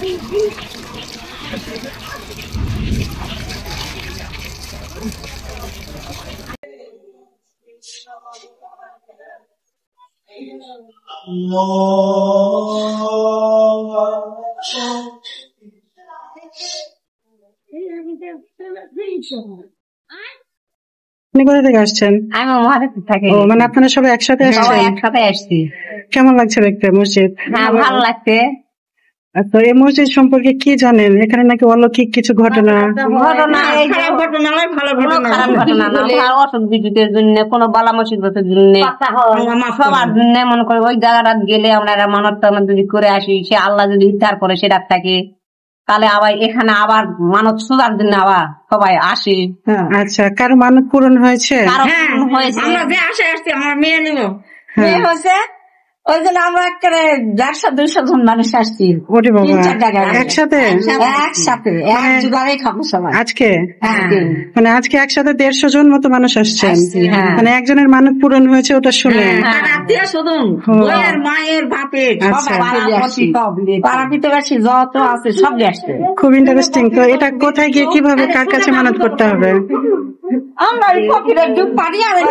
আপনি কোথা থেকে আসছেন? আমি মহাদেবপুর থাকি। ও, মানে আপনারা সবাই একসাথে আসছেন? একসাথে আসছি। কেমন লাগছে দেখতে মসজিদ? হ্যাঁ, ভালো লাগছে। তো এই মসজিদ সম্পর্কে কি জানেন? এখানে নাকি অলৌকিক কিছু ঘটনা এই যে ঘটনা নয়, ভালো ঘটনা, খারাপ ঘটনা না, অসুখ বিসুখের জন্য, কোনো বালা মুসিবতের জন্য, সবার জন্য মনে করি ওই জায়গাটা গেলে আমরা মানত টানত যদি করে আসি, সে আল্লাহ যদি ইফতার করে সেটা থাকে, তাহলে আবার এখানে আবার মানত সোজার জন্য আবার সবাই আসে। আচ্ছা, কারো মানত পূরণ হয়েছে? আমরা যে আসে আসছি আমার মেয়ে নিব, মেয়ে হয়েছে, ওই জন্য আমরা একেবারে 150-200 জন মানুষ আসছি। ওরে বাবা, 3-4 জায়গায় একসাথে একসাথে এক জোগাড়ে খাবো সবাই আজকে। মানে আজকে একসাথে 150 জন মতো মানুষ আসছেন। মানে একজনের মানত পূরণ হয়েছে ওটা শুনে আত্মীয় স্বজন, বইয়ের মায়ের বাপের সবাই পাড়া প্রতিবেশী যত আছে সব আসছে। খুব ইন্টারেস্টিং। তো এটা কোথায় গিয়ে কিভাবে কার কাছে মানত করতে হবে? আমরা এই ফকিরের যুগ পারি, আমি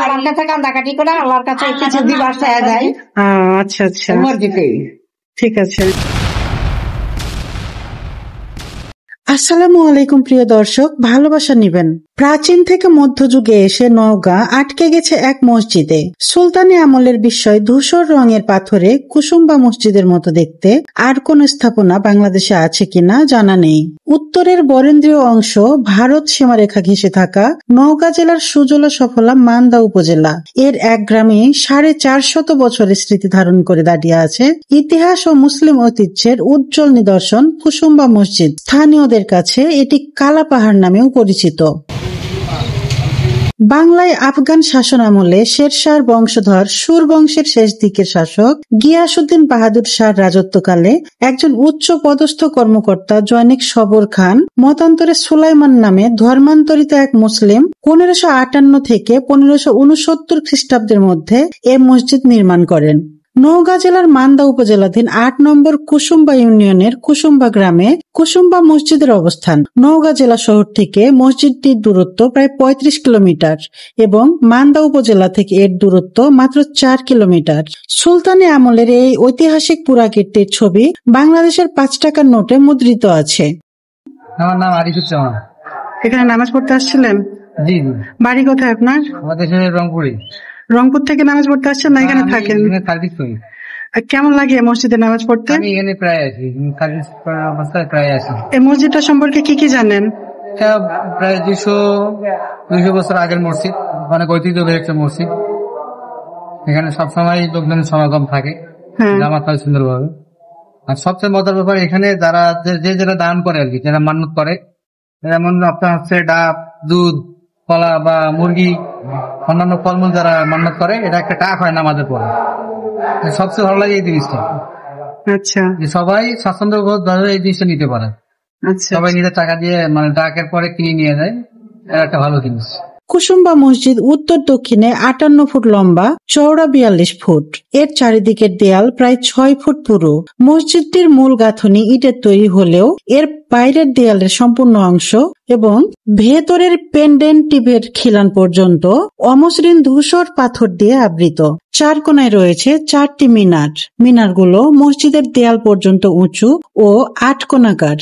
আল্লাহর কাছে কান্দাকাটি করে আল্লাহর কাছে কিছু দিবার চাওয়া যায়। আচ্ছা আচ্ছা, মসজিদে। ঠিক আছে। আসসালামু আলাইকুম প্রিয় দর্শক, ভালোবাসা নিবেন। প্রাচীন থেকে মধ্যযুগে এসে নওগাঁ আটকে গেছে এক মসজিদে। সুলতানি আমলের বিস্ময় ধূসর রঙের পাথরে কুসুম্বা মসজিদের মতো দেখতে আর কোন স্থাপনা বাংলাদেশে আছে কিনা জানা নেই। উত্তরের বরেন্দ্রীয় অংশ ভারত সীমারেখা ঘেঁষে থাকা নওগাঁ জেলার সুজলা সফলা মান্দা উপজেলা এর এক গ্রামে 450 বছরের স্মৃতি ধারণ করে দাঁড়িয়ে আছে ইতিহাস ও মুসলিম ঐতিহ্যের উজ্জ্বল নিদর্শন কুসুম্বা মসজিদ। স্থানীয়দের কাছে এটি কালা পাহাড় নামেও পরিচিত। বাংলায় আফগান শাসন আমলে শেরশাহর বংশধর সুর বংশের শেষ দিকের শাসক গিয়াসউদ্দিন বাহাদুর শাহর রাজত্বকালে একজন উচ্চ পদস্থ কর্মকর্তা জনৈক সবর খান মতান্তরে সুলাইমান নামে ধর্মান্তরিত এক মুসলিম 1558 থেকে 1569 খ্রিস্টাব্দের মধ্যে এ মসজিদ নির্মাণ করেন। নওগাঁ জেলার মান্দা উপজেলাধীন 8 নম্বর কুসুম্বা ইউনিয়নের কুসুম্বা গ্রামে কুসুম্বা মসজিদের অবস্থান। নওগাঁ জেলা শহর থেকে মসজিদটির দূরত্ব প্রায় 35 কিলোমিটার এবং মান্দা উপজেলা থেকে এর দূরত্ব মাত্র 4 কিলোমিটার। সুলতানি আমলের এই ঐতিহাসিক পুরাকীর্তির ছবি বাংলাদেশের 5 টাকার নোটে মুদ্রিত আছে। আমার নাম আরিফুজ্জামান। এখানে নামাজ পড়তে আসছিলেন? জি। বাড়ি কোথায় আপনার? আমাদের রংপুরে। রংপুর থেকে নামাজ পড়তে আসছেন না এখানে থাকেন? কেমন লাগে মসজিদে নামাজ পড়তে? আমি এখানে প্রায় আছি, অবস্থায় প্রায় আছি। এই মসজিদটা সম্পর্কে কি কি জানেন? প্রায় 200 বছর আগের মসজিদ, অনেক ঐতিহ্যবাহী একটা মসজিদ। এখানে সবসময় লোকজনের সমাগম থাকে, জামাত হয় সুন্দরভাবে। আর সবচেয়ে মজার ব্যাপার, এখানে যারা যারা দান করে আর কি, যারা মান্নত করে, যেমন আপনার হচ্ছে ডাব, দুধ, কলা বা মুরগি, অন্যান্য ফলমূল যারা মান্নত করে, এটা একটা টাক হয় নামাজের পরে। সবচেয়ে ভালো লাগে এই জিনিসটা। আচ্ছা, যে সবাই স্বাচ্ছন্দ্য বোধ ভাবে এই জিনিসটা নিতে পারে। আচ্ছা, সবাই নিজের টাকা দিয়ে মানে ডাকের পরে কিনে নিয়ে যায়, এটা একটা ভালো জিনিস। কুসুম্বা মসজিদ উত্তর দক্ষিণে 58 ফুট লম্বা, চওড়া 42 ফুট। এর চারিদিকের দেয়াল প্রায় 6 ফুট পুরু। মসজিদটির মূল গাঁথনি ইটের তৈরি হলেও এর বাইরের দেয়ালের সম্পূর্ণ অংশ এবং ভেতরের পেন্ডেন্টিভের খিলান পর্যন্ত অমসৃণ ধূসর পাথর দিয়ে আবৃত। 4 কোণায় রয়েছে 4টি মিনার। মিনারগুলো মসজিদের দেয়াল পর্যন্ত উঁচু ও 8 কোণাকার।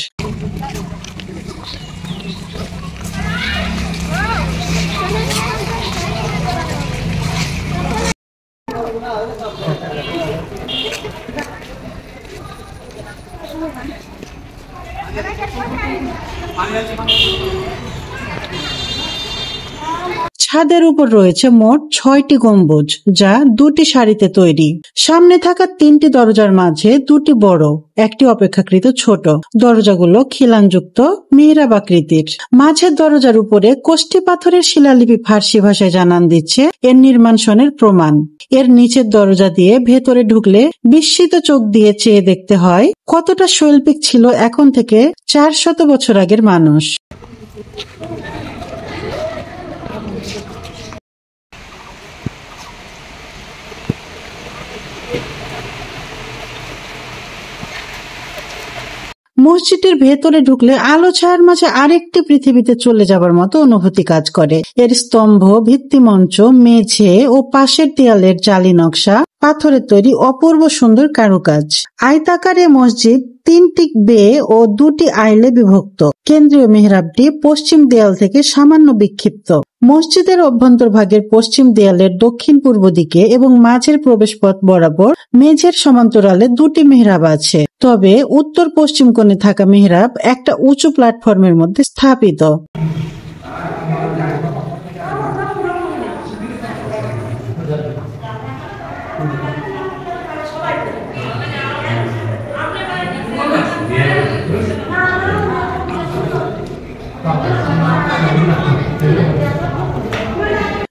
ছাদের উপর রয়েছে মোট 6টি গম্বুজ, যা 2টি সারিতে তৈরি। সামনে থাকা 3টি দরজার মাঝে 2টি বড়, একটি অপেক্ষাকৃত ছোট। দরজাগুলো খিলানযুক্ত মিহরাব আকৃতির। মাঝের দরজার উপরে কোষ্ঠী পাথরের শিলালিপি ফার্সি ভাষায় জানান দিচ্ছে এর নির্মাণ সনের প্রমাণ। এর নিচের দরজা দিয়ে ভেতরে ঢুকলে বিস্মিত চোখ দিয়ে চেয়ে দেখতে হয় কতটা শৈল্পিক ছিল এখন থেকে 400 বছর আগের মানুষ। মসজিদের ভেতরে ঢুকলে আলো ছায়ার মাঝে আরেকটি পৃথিবীতে চলে যাবার মতো অনুভূতি কাজ করে। এর স্তম্ভ, ভিত্তিমঞ্চ, মেঝে ও পাশের দেয়ালের জালি নকশা, পাথরের তৈরি অপূর্ব সুন্দর কারুকাজ। আয়তাকারে মসজিদ 3টি বে ও 2টি আইলে বিভক্ত। কেন্দ্রীয় মিহরাবটি পশ্চিম দেয়াল থেকে সামান্য বিক্ষিপ্ত। মসজিদের অভ্যন্তরভাগের পশ্চিম দেয়ালের দক্ষিণ পূর্ব দিকে এবং মাঝের প্রবেশপথ বরাবর মেঝের সমান্তরালে 2টি মিহরাব আছে। তবে উত্তর পশ্চিম কোণে থাকা মিহরাব একটা উঁচু প্ল্যাটফর্মের মধ্যে স্থাপিত।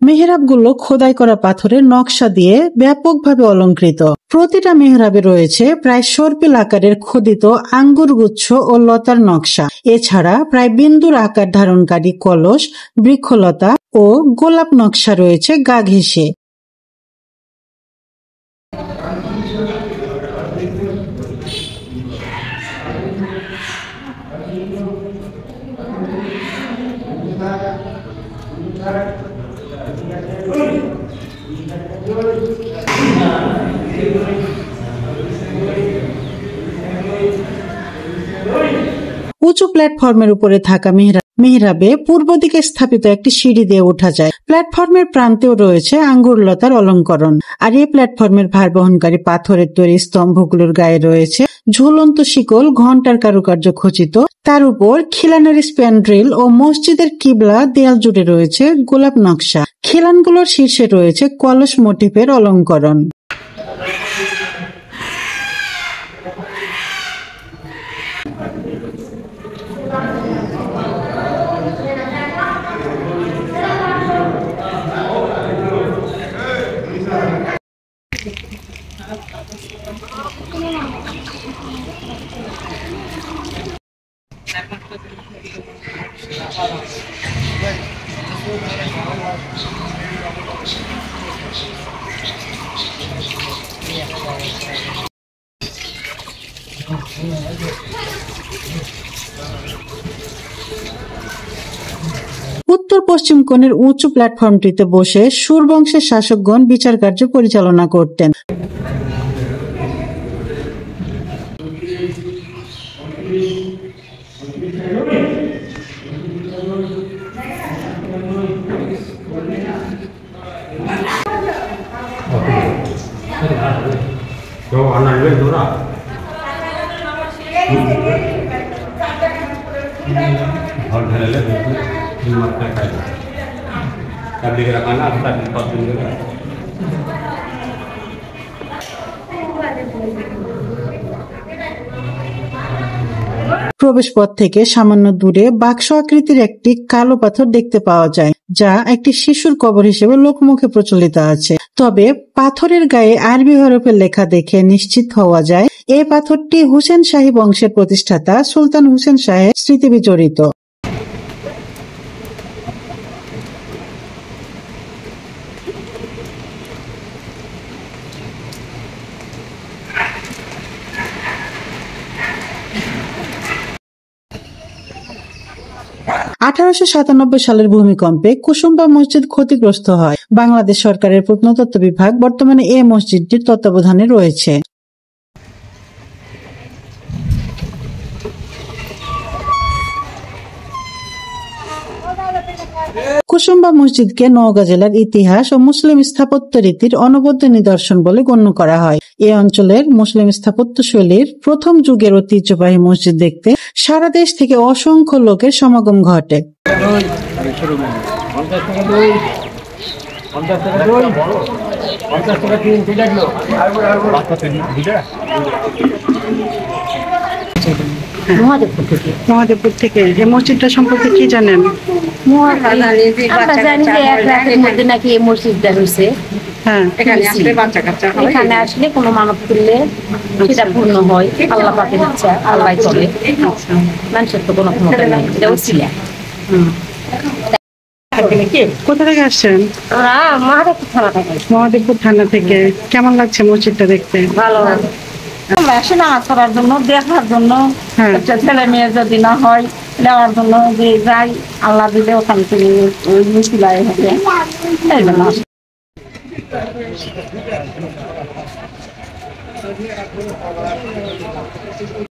মেহরাবগুলো খোদাই করা পাথরের নকশা দিয়ে ব্যাপকভাবে অলঙ্কৃত। প্রতিটা মেহরাবে রয়েছে প্রায় সর্পিল আকারের খোদিত আঙ্গুর গুচ্ছ ও লতার নকশা। এছাড়া প্রায় বিন্দুর আকার ধারণকারী কলস, বৃক্ষলতা ও গোলাপ নকশা রয়েছে গা ঘেঁষে। উঁচু প্ল্যাটফর্মের উপরে থাকা মিহরাবে পূর্ব দিকে স্থাপিত একটি সিঁড়ি দিয়ে ওঠা যায়। প্ল্যাটফর্মের প্রান্তেও রয়েছে আঙ্গুর লতার অলঙ্করণ। আর এই প্ল্যাটফর্মের ভার বহনকারী পাথরের তৈরি স্তম্ভগুলোর গায়ে রয়েছে ঝুলন্ত শিকল, ঘণ্টার কারুকার্য খচিত। তার উপর খিলানের স্প্যান্ড্রিল ও মসজিদের কিবলা দেয়াল জুড়ে রয়েছে গোলাপ নকশা। খিলানগুলোর শীর্ষে রয়েছে কলস মোটিফের অলঙ্করণ। উত্তর পশ্চিম কোণের উঁচু প্ল্যাটফর্মটিতে বসে সুর বংশের শাসকগণ বিচার কার্য পরিচালনা করতেন। প্রবেশপথ থেকে সামান্য দূরে বাক্স আকৃতির একটি কালো পাথর দেখতে পাওয়া যায়, যা একটি শিশুর কবর হিসেবে লোকমুখে প্রচলিত আছে। তবে পাথরের গায়ে আরবি হরফে লেখা দেখে নিশ্চিত হওয়া যায় এই পাথরটি হুসেন শাহী বংশের প্রতিষ্ঠাতা সুলতান হুসেন শাহের স্মৃতি বিজড়িত। সালের ভূমিকম্পে কুসুম্বা মসজিদ ক্ষতিগ্রস্ত হয়। বাংলাদেশ সরকারের প্রত্নতত্ত্ব বিভাগ বর্তমানে এই মসজিদটির তত্ত্বাবধানে রয়েছে। কুসুম্বা মসজিদকে নওগাঁ জেলার ইতিহাস ও মুসলিম স্থাপত্য রীতির অনবদ্য নিদর্শন বলে গণ্য করা হয়। এই অঞ্চলের মুসলিম স্থাপত্য শৈলীর প্রথম যুগের ঐতিহ্যবাহী মসজিদ দেখতে সারা দেশ থেকে অসংখ্য লোকের সমাগম ঘটে। মহাদেবপুর থেকে। এই মসজিদটা সম্পর্কে কি জানেন? আমরা জানি যে 1 রাতের মধ্যে নাকি এই মসজিদটা হয়েছে। হ্যাঁ, এখানে আসলে কোনো মানত করলে সেটা পূর্ণ হয়। আল্লাহ পাকের ইচ্ছা, আল্লাহ চলে, মানুষের তো কোনো ক্ষমতা নাই। এটাও ছিল। কোথা থেকে আসছেন? ওরা মহাদেবপুর থানা থেকে। মহাদেবপুর থানা থেকে। কেমন লাগছে মসজিদটা দেখতে? ভালো। আমরা আসি নামাজ পড়ার জন্য, দেখার জন্য, হ্যাঁ। ছেলে মেয়ে যদি না হয় নেওয়ার জন্য যে যাই, আল্লাহ দিলে ওখান থেকে ওই মিছিলায় হবে, এই জন্য আসি।